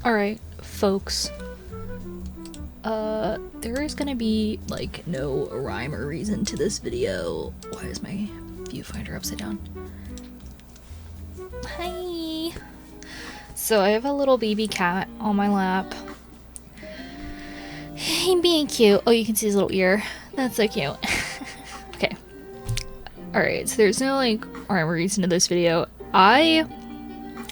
Alright, folks. There is gonna be, like, no rhyme or reason to this video. Why is my viewfinder upside down? Hi! So I have a little baby cat on my lap. He's being cute. Oh, you can see his little ear. That's so cute. Okay. Alright, so there's no, like, rhyme or reason to this video. I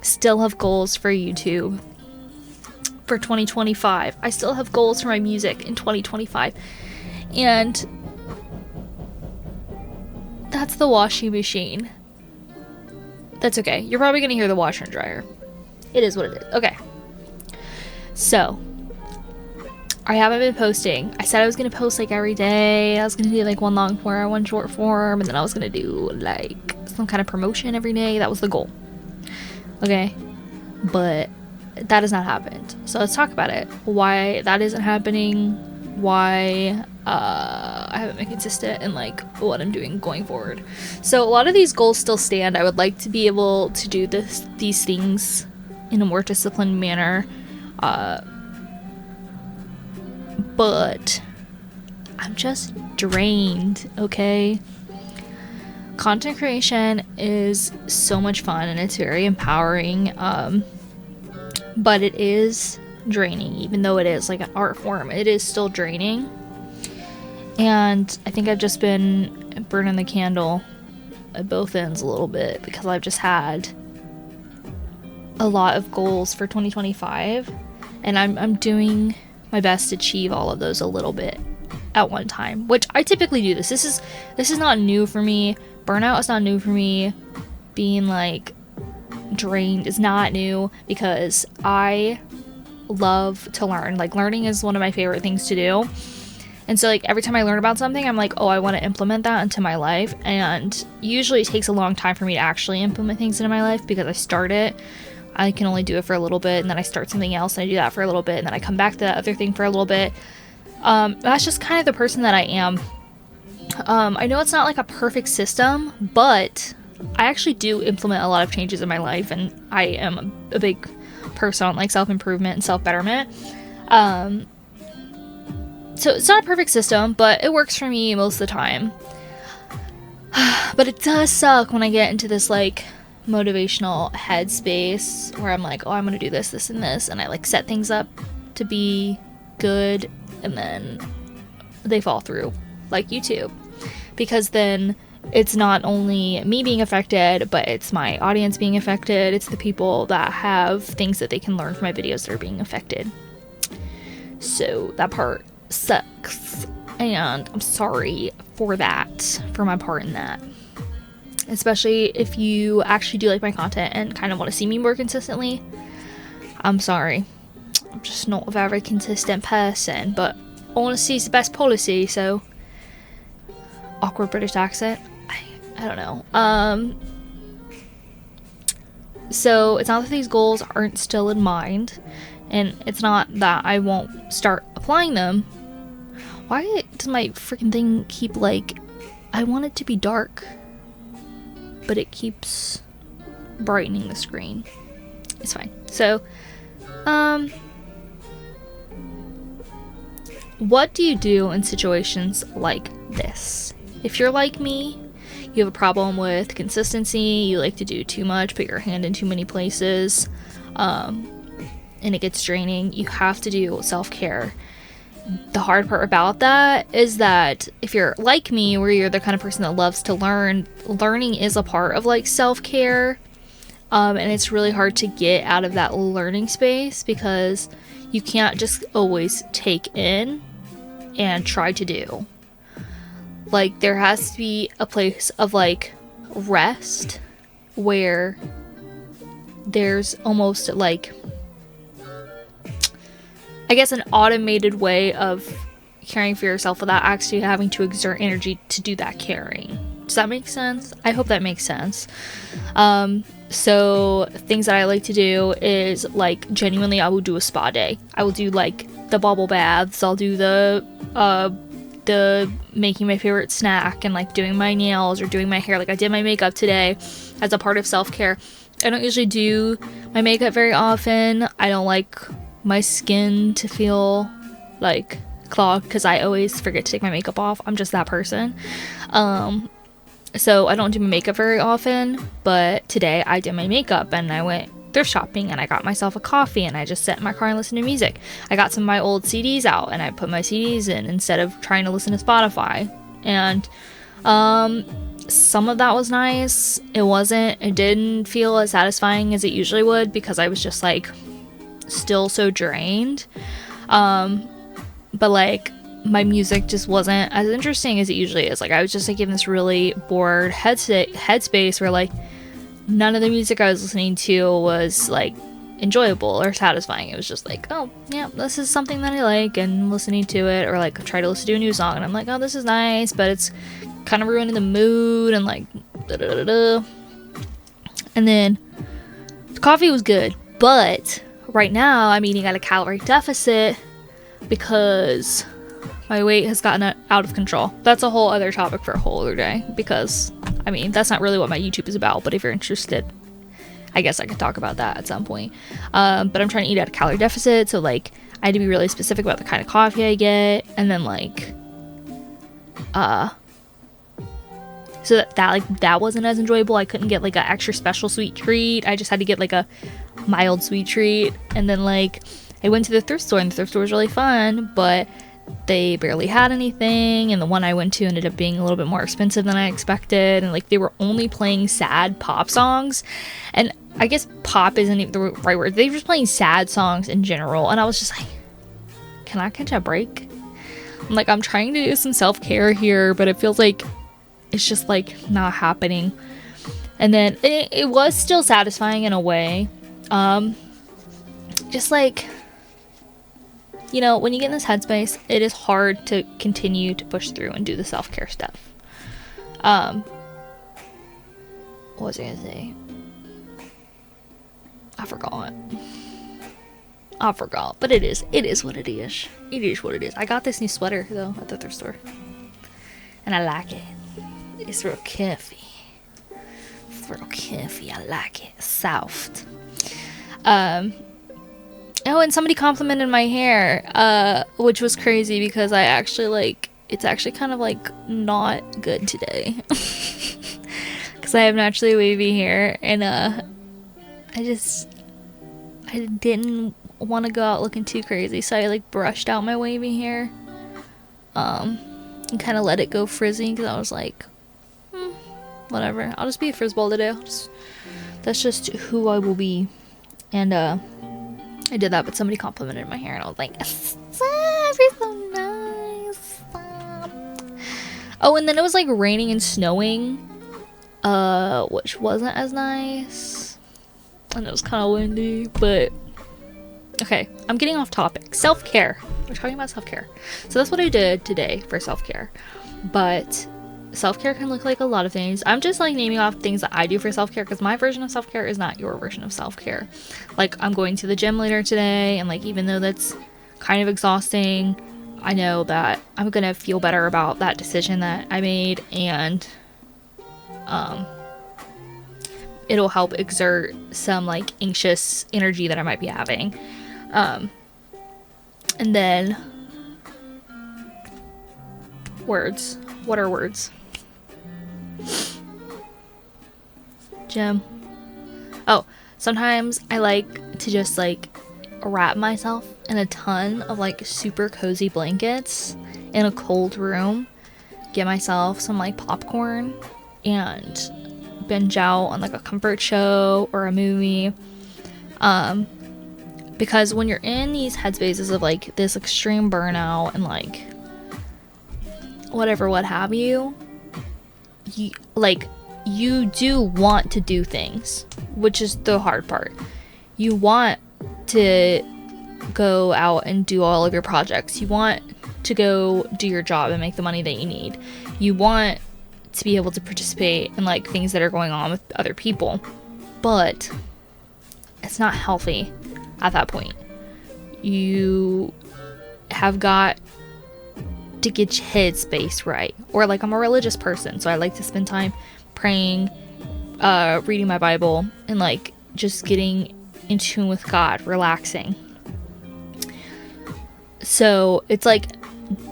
still have goals for YouTube for 2025. I still have goals for my music in 2025. And that's the washing machine. That's okay. You're probably gonna hear the washer and dryer. It is what it is. Okay. So, I haven't been posting. I said I was gonna post like every day. I was gonna do like one long form, one short form, and then I was gonna do like some kind of promotion every day. That was the goal. Okay. But that has not happened. So let's talk about it. Why that isn't happening, why I haven't been consistent in like what I'm doing going forward. So a lot of these goals still stand. I would like to be able to do these things in a more disciplined manner. But I'm just drained, okay? Content creation is so much fun and it's very empowering. But it is draining, even though it is like an art form. It is still draining. And I think I've just been burning the candle at both ends a little bit because I've just had a lot of goals for 2025. And I'm doing my best to achieve all of those a little bit at one time, which I typically do this. This is not new for me. Burnout is not new for me. Being like drained is not new because I love to learn. Like, learning is one of my favorite things to do. And so like every time I learn about something, I'm like, oh, I want to implement that into my life. And usually it takes a long time for me to actually implement things into my life because I start it. I can only do it for a little bit, and then I start something else and I do that for a little bit, and then I come back to that other thing for a little bit. That's just kind of the person that I am. I know it's not like a perfect system, but I actually do implement a lot of changes in my life, and I am a big person on like self-improvement and self-betterment. So it's not a perfect system, but it works for me most of the time. But it does suck when I get into this like motivational headspace where I'm like, oh, I'm gonna do this, this, and this, and I like set things up to be good, and then they fall through, like YouTube, because then it's not only me being affected, but it's my audience being affected. It's the people that have things that they can learn from my videos that are being affected. So that part sucks, and I'm sorry for that, for my part in that. Especially if you actually do like my content and kind of want to see me more consistently. I'm sorry. I'm just not a very consistent person, but honesty is the best policy, so awkward British accent. I don't know. So it's not that these goals aren't still in mind, and it's not that I won't start applying them. Why does my freaking thing keep like, I want it to be dark, but it keeps brightening the screen? It's fine. So, what do you do in situations like this? If you're like me, you have a problem with consistency, you like to do too much, put your hand in too many places, and it gets draining, you have to do self-care. The hard part about that is that if you're like me, where you're the kind of person that loves to learn, learning is a part of like self-care, and it's really hard to get out of that learning space because you can't just always take in and try to do. Like, there has to be a place of like rest where there's almost like, I guess, an automated way of caring for yourself without actually having to exert energy to do that caring. Does that make sense? I hope that makes sense. So things that I like to do is like, genuinely, I will do a spa day. I will do like the bubble baths. I'll do the making my favorite snack and like doing my nails or doing my hair. Like, I did my makeup today as a part of self-care. I don't usually do my makeup very often. I don't like my skin to feel like clogged because I always forget to take my makeup off. I'm just that person. So I don't do my makeup very often, but today I did my makeup and I went thrift shopping and I got myself a coffee and I just sat in my car and listened to music. I got some of my old CDs out and I put my CDs in instead of trying to listen to Spotify. And some of that was nice. It didn't feel as satisfying as it usually would because I was just like still so drained. But like my music just wasn't as interesting as it usually is. Like I was just like in this really bored headspace where like none of the music I was listening to was like enjoyable or satisfying. It was just like, oh yeah, this is something that I like and listening to it, or like try to listen to a new song and I'm like, oh, this is nice, but it's kind of ruining the mood and like da-da-da-da. And then the coffee was good, but right now I'm eating at a calorie deficit because my weight has gotten out of control. That's a whole other topic for a whole other day, because I mean that's not really what my YouTube is about, but if you're interested, I guess I could talk about that at some point. But I'm trying to eat at a calorie deficit, so like I had to be really specific about the kind of coffee I get, and then like so that wasn't as enjoyable. I couldn't get like an extra special sweet treat. I just had to get like a mild sweet treat. And then like I went to the thrift store and the thrift store was really fun, but they barely had anything, and the one I went to ended up being a little bit more expensive than I expected, and like they were only playing sad pop songs, and I guess pop isn't even the right word. They were just playing sad songs in general, and I was just like, can I catch a break? I'm trying to do some self-care here, but it feels like it's just like not happening. And then it was still satisfying in a way. Just like, you know, when you get in this headspace, it is hard to continue to push through and do the self-care stuff. What was I gonna say? I forgot, but it is what it is. It is what it is. I got this new sweater though at the thrift store, and I like it. It's real comfy. I like it. Soft. Oh, and somebody complimented my hair, which was crazy because I actually it's actually kind of like not good today. Because I have naturally wavy hair, and I didn't want to go out looking too crazy, so I like brushed out my wavy hair, and kind of let it go frizzy because I was like, whatever, I'll just be a frizzball today. That's just who I will be. And I did that, but somebody complimented my hair, and I was like, you're so nice. Oh, and then it was like raining and snowing, which wasn't as nice, and it was kind of windy. But okay, I'm getting off topic. Self-care. We're talking about self-care. So that's what I did today for self-care. But self-care can look like a lot of things. I'm just like naming off things that I do for self-care, because my version of self-care is not your version of self-care. Like, I'm going to the gym later today, and like, even though that's kind of exhausting, I know that I'm gonna feel better about that decision that I made, and it'll help exert some like anxious energy that I might be having. And then words. What are words? Gym. Oh, sometimes I like to just like wrap myself in a ton of like super cozy blankets in a cold room, get myself some like popcorn, and binge out on like a comfort show or a movie. Because when you're in these headspaces of like this extreme burnout and like whatever, what have you, you do want to do things, which is the hard part. You want to go out and do all of your projects. You want to go do your job and make the money that you need. You want to be able to participate in like things that are going on with other people, but it's not healthy at that point. You have got to get your headspace right. Or like, I'm a religious person, so I like to spend time praying reading my Bible and like just getting in tune with God, relaxing. So it's like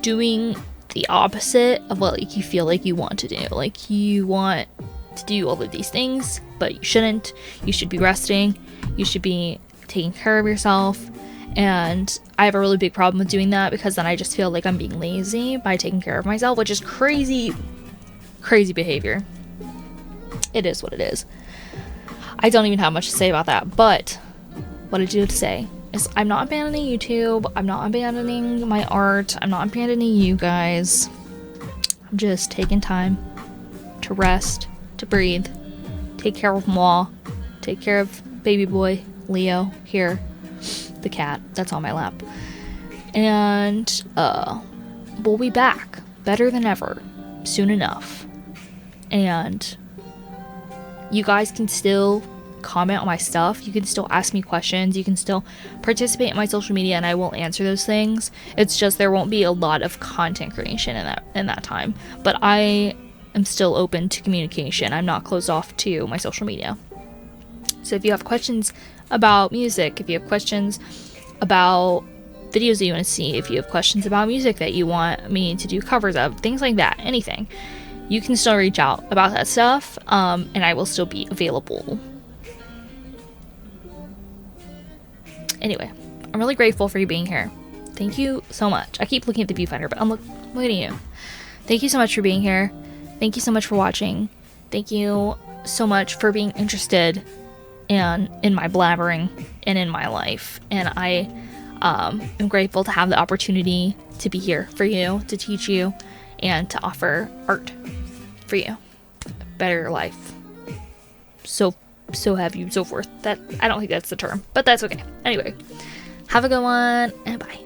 doing the opposite of what like you feel like you want to do. Like you want to do all of these things, but you shouldn't. You should be resting. You should be taking care of yourself. And I have a really big problem with doing that, because then I just feel like I'm being lazy by taking care of myself, which is crazy behavior. It is what it is. I don't even have much to say about that, but what I do have to say is I'm not abandoning YouTube. I'm not abandoning my art. I'm not abandoning you guys. I'm just taking time to rest, to breathe, take care of Moi, take care of baby boy, Leo, here, the cat that's on my lap. And we'll be back better than ever soon enough. And you guys can still comment on my stuff. You can still ask me questions. You can still participate in my social media, and I will answer those things. It's just there won't be a lot of content creation in that time. But I am still open to communication. I'm not closed off to my social media. So if you have questions about music, if you have questions about videos that you want to see, if you have questions about music that you want me to do covers of, things like that, anything, you can still reach out about that stuff, and I will still be available. Anyway, I'm really grateful for you being here. Thank you so much. I keep looking at the viewfinder, but I'm looking at you. Thank you so much for being here. Thank you so much for watching. Thank you so much for being interested in my blabbering and in my life. And I am grateful to have the opportunity to be here for you, to teach you, and to offer art for you. Better your life. So have you, so forth. That, I don't think that's the term, but that's okay. Anyway, have a good one, and bye.